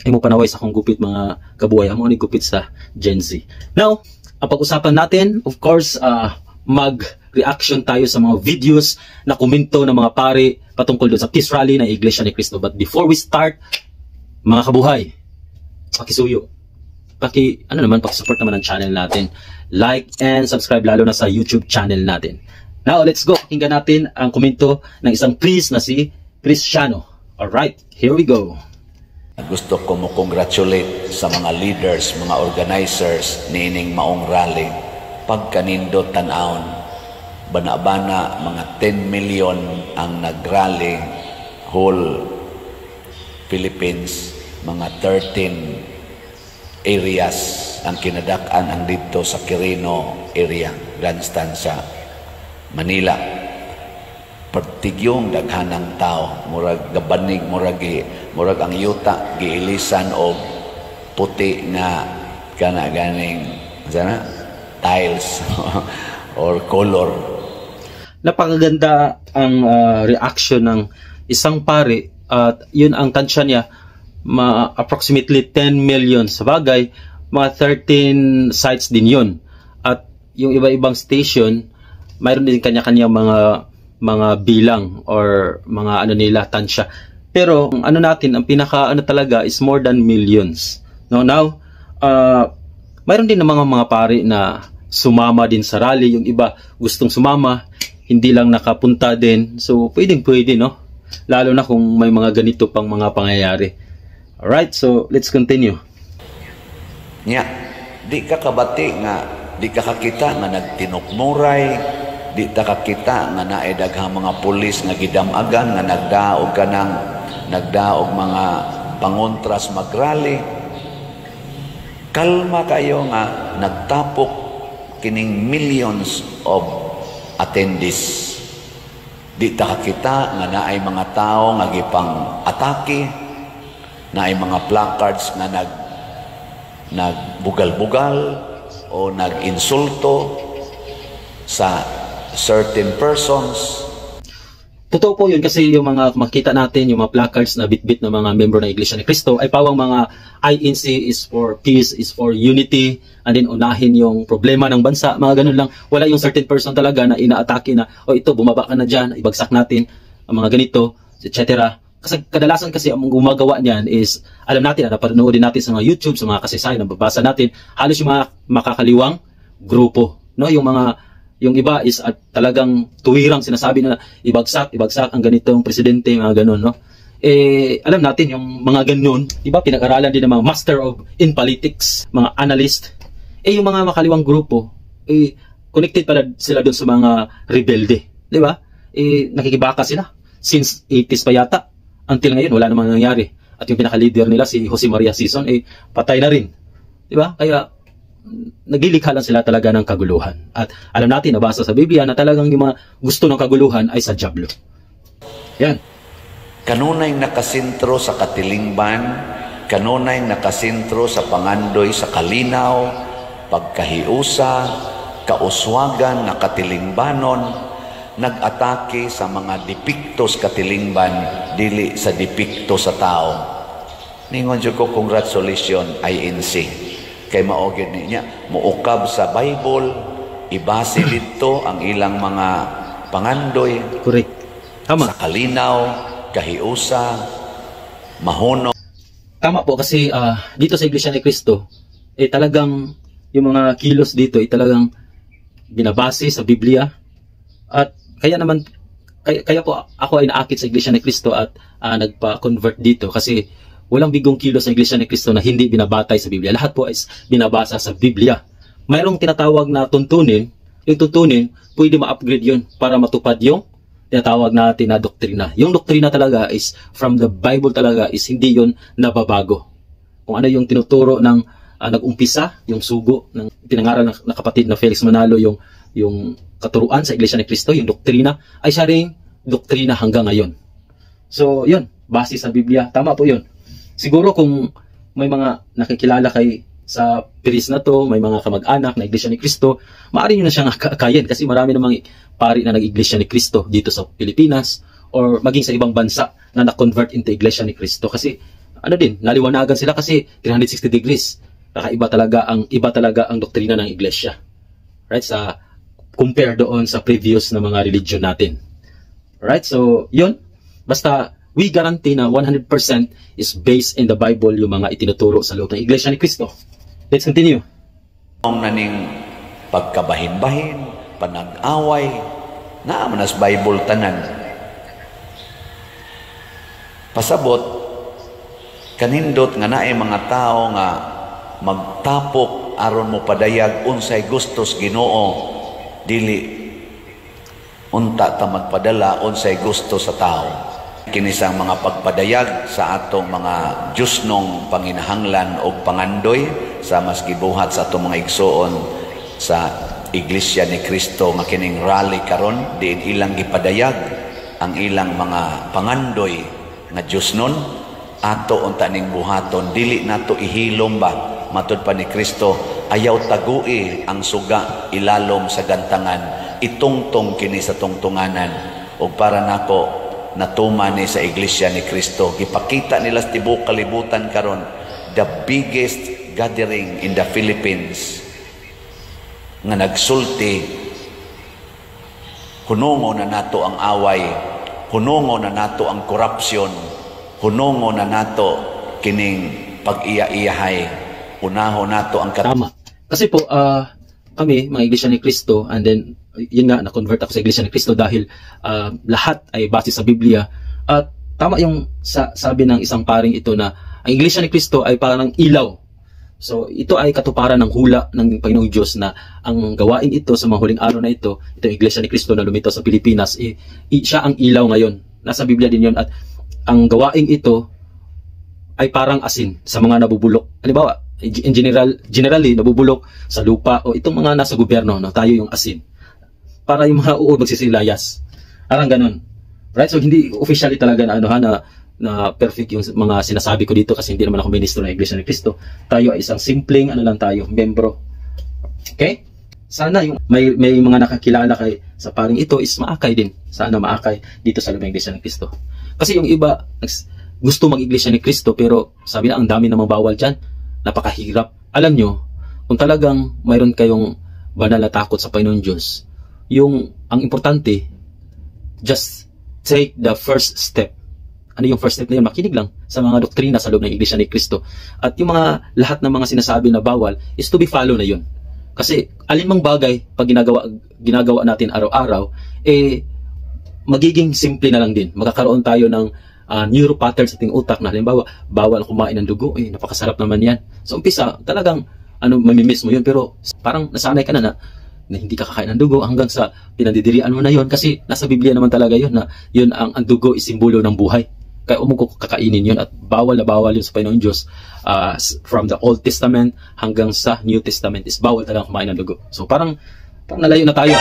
Ay mo panaway sa akong gupit mga kabuhay, amo ni gupit sa Gen Z. Now, ang pag-usapan natin, of course, mag-reaction tayo sa mga videos na komento ng mga pare patungkol doon sa Peace Rally ng Iglesia ni Cristo. But before we start, mga kabuhay, pakisuyo. Pakisupport naman ang channel natin. Like and subscribe lalo na sa YouTube channel natin. Now, let's go. Pakinggan natin ang komento ng isang priest na si Cristiano. Alright, here we go. Gusto ko mo congratulate sa mga leaders, mga organizers ni ining maong rally. Pagkanindo tan-aon, bana-bana mga 10 million ang nag-rally whole Philippines, mga 13 areas ang kinadak-an ang dito sa Quirino area, Grandstand sa Manila. Pertigyong daghanang tao, murag gabanig, murag ang yuta giilisan og puti nga kana ganing tiles or color. Napakaganda ang reaction ng isang pare at yun ang tansya niya, approximately 10 million. Sa bagay, mga 13 sites din yun. At yung iba-ibang station, mayroon din kanya-kanya mga bilang or mga nila tansya. Pero ang pinaka talaga is more than millions. Now, mayroon din ng mga pare na sumama din sa rally. Yung iba gustong sumama, hindi lang nakapunta din. So pwede, no? Lalo na kung may mga ganito pang mga pangyayari. Alright, so let's continue. Di ka kabati nga, di ka kakita nga nagtinukmuray, di ta kakita nga naedaghang mga pulis nga gidamagan nga nagdaog mga pangontras magrally. Kalma kayo nga nagtapok kining millions of attendees. Di ta kakita nga naay mga tao nga gipang atake, naay mga placards nga nagbugal-bugal o nag-insulto sa certain persons. Totoo po yun kasi yung mga makita natin, yung mga placards na bitbit ng mga member ng Iglesia ni Cristo ay pawang mga INC is for peace, is for unity, and then unahin yung problema ng bansa, mga ganun lang. Wala yung certain person talaga na inaatake na, ito, bumaba ka na dyan, ibagsak natin, ang mga ganito, etc. Kasi kadalasan kasi ang gumagawa niyan is, alam natin, napanood din natin sa mga YouTube, sa mga kasaysayan, nababasa natin, halos yung mga makakaliwang grupo, no? Yung iba is talagang tuwirang sinasabi na ibagsak ang ganitong presidente, mga ganun, no? Alam natin yung mga ganun, iba pinag-aralan din ng mga master in politics, mga analyst. Yung mga makaliwang grupo, connected pala sila doon sa mga rebelde, di ba? Nakikibaka sila since 80s pa yata. Until ngayon, wala namang nangyari. At yung pinaka-leader nila, si Jose Maria Sison, patay na rin. Di ba? Kaya naglilikha lang sila talaga ng kaguluhan. At alam natin, nabasa sa Biblia na talagang yung mga gusto ng kaguluhan ay sa dyablo. Yan. Kanunay nakasintro sa katilingban, kanunay nakasintro sa pangandoy sa kalinaw, pagkahiusa, kauswagan na katilingbanon, nag-atake sa mga depiktos katilingban, dili sa depikto sa tao. Ningon dyan ko, congratulations, INC. Kay maogid niya, muukab sa Bible, ibase dito ang ilang mga pangandoy. Correct. Tama. Sa kalinaw, kahiusa, mahuno. Tama po kasi dito sa Iglesia ni Cristo, talagang yung mga kilos dito talagang binabase sa Biblia. At kaya po ako ay naakit sa Iglesia ni Cristo at nagpa-convert dito kasi walang bigong kilos sa Iglesia ni Cristo na hindi binabatay sa Biblia. Lahat po is binabasa sa Biblia. Mayroong tinatawag na tuntunin. Yung tuntunin, pwede ma-upgrade yun para matupad yung tinatawag natin na doktrina. Yung doktrina talaga is from the Bible talaga is hindi yun nababago. Kung ano yung tinuturo ng nag-umpisa, yung sugo ng pinangaral na kapatid na Felix Manalo, yung katuruan sa Iglesia ni Cristo, yung doktrina, ay siya rin doktrina hanggang ngayon. So, yun, base sa Biblia. Tama po yun. Siguro kung may mga nakikilala kay sa piris na to, may mga kamag-anak na Iglesia ni Cristo, maaari nyo na siyang akayin kasi marami namang pari na nag-Iglesia ni Cristo dito sa Pilipinas or maging sa ibang bansa na na-convert into Iglesia ni Cristo. Kasi ano din, naliwanagan sila kasi 360 degrees. Iba talaga ang doktrina ng iglesia. Right? Sa compare doon sa previous na mga religion natin. Right? So, yun. Basta, we guarantee na 100% is based in the Bible yung mga itinuturo sa loob ng Iglesia ni Cristo. Let's continue. Ang naning pagkabahin-bahin, panag-away, naaman as Bible tanan. Pasabot, kanindot nga naay mga tao nga magtapok aron mo padayag unsay gustos Ginoo, dili unta ta magpadala unsay gusto sa tao. Kinisang mga pagpadayag sa atong mga Diyosnong panginahanglan o pangandoy sa mas gibuhat sa atong mga igsoon sa Iglesia ni Cristo nga kining rally karon, diin ilang gipadayag ang ilang mga pangandoy nga Diyosnon ato unta ning buhaton, dili nato ihilom ba matud pa ni Kristo, ayaw tagui ang suga ilalom sa gantangan, itungtong kini sa tungtunganan. O para nako natuma ni sa Iglesia ni Cristo, gipakita nila sa tibuok kalibutan karon, the biggest gathering in the Philippines nga nagsulti, hunungo na nato ang away, hunungo na nato ang korupsyon, hunungo na nato kining pag-iya-iyahay, unaho nato ang tama. Kasi po, kami, mga Iglesia ni Cristo, and then, yun nga, na-convert ako sa Iglesia ni Cristo dahil lahat ay base sa Biblia. At tama yung sabi ng isang paring ito na ang Iglesia ni Cristo ay parang ilaw. So, ito ay katuparan ng hula ng Panginoong Diyos na ang gawain ito sa mga huling araw na ito, ito yung Iglesia ni Cristo na lumitaw sa Pilipinas, siya ang ilaw ngayon. Nasa Biblia din yun. At ang gawain ito ay parang asin sa mga nabubulok. Halimbawa, generally nabubulok sa lupa o itong mga nasa gobyerno, no, tayo yung asin. Para yung mga uod magsisilayas. Parang ganun. Right? So hindi officially talaga na perfect yung mga sinasabi ko dito kasi hindi naman ako ministro ng Iglesia ni Cristo. Tayo ay isang simpleng lang tayo, membro. Okay? Sana yung may mga nakakilala kay sa paring ito is maakay din. Sana maakay dito sa loob ng Iglesia ni Cristo. Kasi yung iba gusto mag-Iglesia ni Cristo pero sabi na ang dami namang bawal dyan. Napakahirap. Alam nyo, kung talagang mayroon kayong banal na takot sa Panginoon Diyos, ang importante, just take the first step. Ano yung first step na yun? Makinig lang sa mga doktrina sa loob ng Iglesia ni Cristo. At yung mga lahat ng mga sinasabi na bawal is to be follow na yun. Kasi alinmang bagay pag ginagawa natin araw-araw, magiging simple na lang din. Magkakaroon tayo ng neuropattern sa ating utak na halimbawa, bawal kumain ng dugo, napakasarap naman yan. So umpisa, talagang mamimiss mo yun, pero parang nasanay ka na hindi ka kakain ng dugo hanggang sa pinandidirian mo na yun kasi nasa Biblia naman talaga yun na yun ang dugo is simbolo ng buhay. Kaya umuko kakainin yun at bawal na bawal yun sa Panginoon Diyos. From the Old Testament hanggang sa New Testament is bawal talagang kumain ng dugo. So parang nalayo na tayo.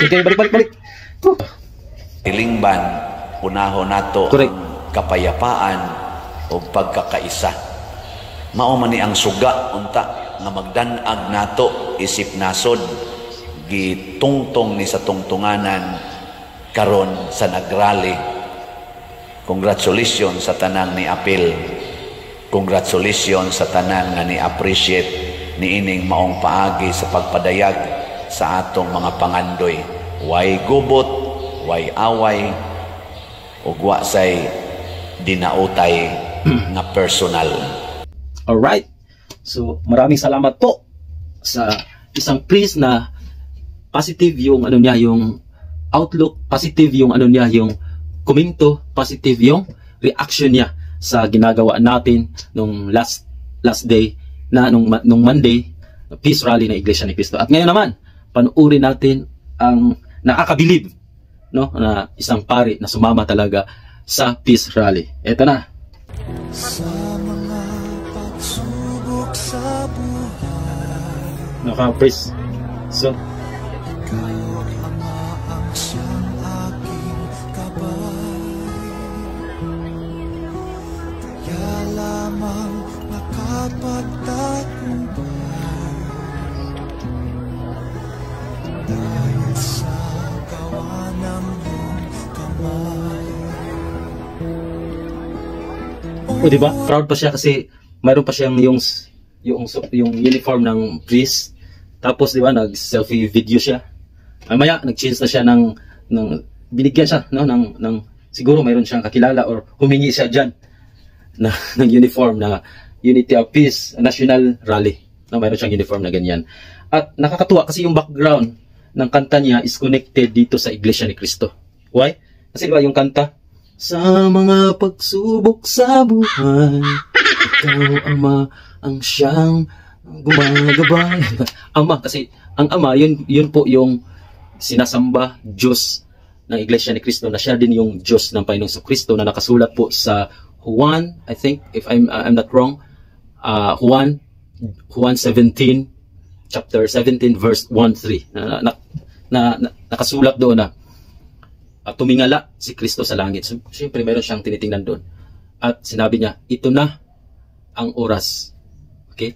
Okay, balik. Tilingban, unaho nato ang kapayapaan o pagkakaisa. Mao man ni ang suga unta nga magdanag nato isip nasod gitungtong ni sa tungtunganan karon sa nagrally. Congratulations sa tanang ni apil. Congratulations sa tanan nga ni appreciate ni ining maong paagi sa pagpadayag sa atong mga pangandoy. Way gubot, way away, ug wa say dinautay na personal. Alright. So, maraming salamat po sa isang priest na positive yung yung outlook, positive yung yung komento, positive yung reaction niya sa ginagawa natin nung last day na nung Monday, peace rally ng Iglesia ni Cristo. At ngayon naman, panuuri natin ang nakakabilib, no, na isang pari na sumama talaga sa peace rally. Ito na. Sa mga pagsubok sa buhay, Naka-priest. So, ikaw ang siyang aking gabay. Kaya lamang nakapagtagumpay dahil sa gawa ng iyong kamay. O di ba? Proud pa siya kasi mayroon pa siyang yung uniform ng priest. Tapos di ba nag-selfie video siya. Mamaya nag-change na siya ng binigyan siya ng siguro mayroon siyang kakilala or humingi siya diyan ng uniform na Unity of Peace National Rally. Mayroon siyang uniform na ganyan. At nakakatuwa kasi yung background ng kanta niya is connected dito sa Iglesia ni Cristo. Why? Kasi di ba yung kanta, sa mga pagsubok sa buhay, ikaw, Ama, ang siyang gumagabay. Ama, kasi ang Ama, yun po yung sinasamba Diyos ng Iglesia ni Cristo, na siya din yung Diyos ng Panginoong Kristo na nakasulat po sa Juan, I think, if I'm not wrong, Juan 17, chapter 17, verse 1-3, nakasulat doon na tumingala si Kristo sa langit. So, siyempre, meron siyang tinitingnan doon. At sinabi niya, ito na ang oras. Okay?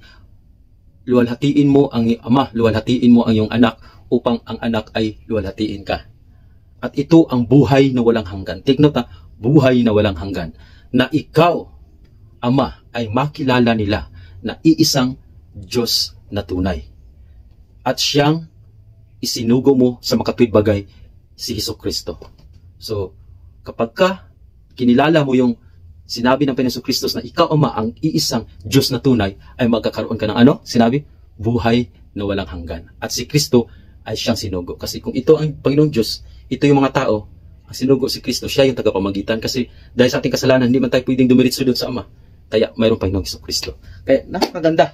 Luwalhatiin mo ang Ama, luwalhatiin mo ang iyong anak upang ang anak ay luwalhatiin ka. At ito ang buhay na walang hanggan. Take note, buhay na walang hanggan. Na ikaw, Ama, ay makilala nila na iisang Diyos na tunay. At siyang isinugo mo sa makatwid bagay, si Hesukristo. So, kapag ka kinilala mo yung sinabi ng Panginoong Kristo na ikaw, Ama, ang iisang Diyos na tunay, ay magkakaroon ka ng ano? Sinabi, buhay na walang hanggan. At si Kristo ay siyang sinugo. Kasi kung ito ang Panginoong Diyos, ito yung mga tao, ang sinugo si Kristo, siya yung tagapamagitan. Kasi dahil sa ating kasalanan, hindi man tayo pwedeng dumiritso doon sa Ama. Kaya mayroong Panginoong Kristo. Kaya napakaganda.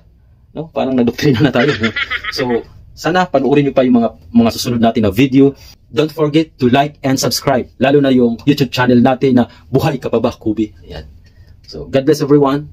No? Parang nadoktrina na tayo. No? So, sana panoorin nyo pa yung mga susunod natin na video. Don't forget to like and subscribe. Lalo na yung YouTube channel natin na Buhay Ka Pa Ba, Kubi. Ayan. So, God bless everyone.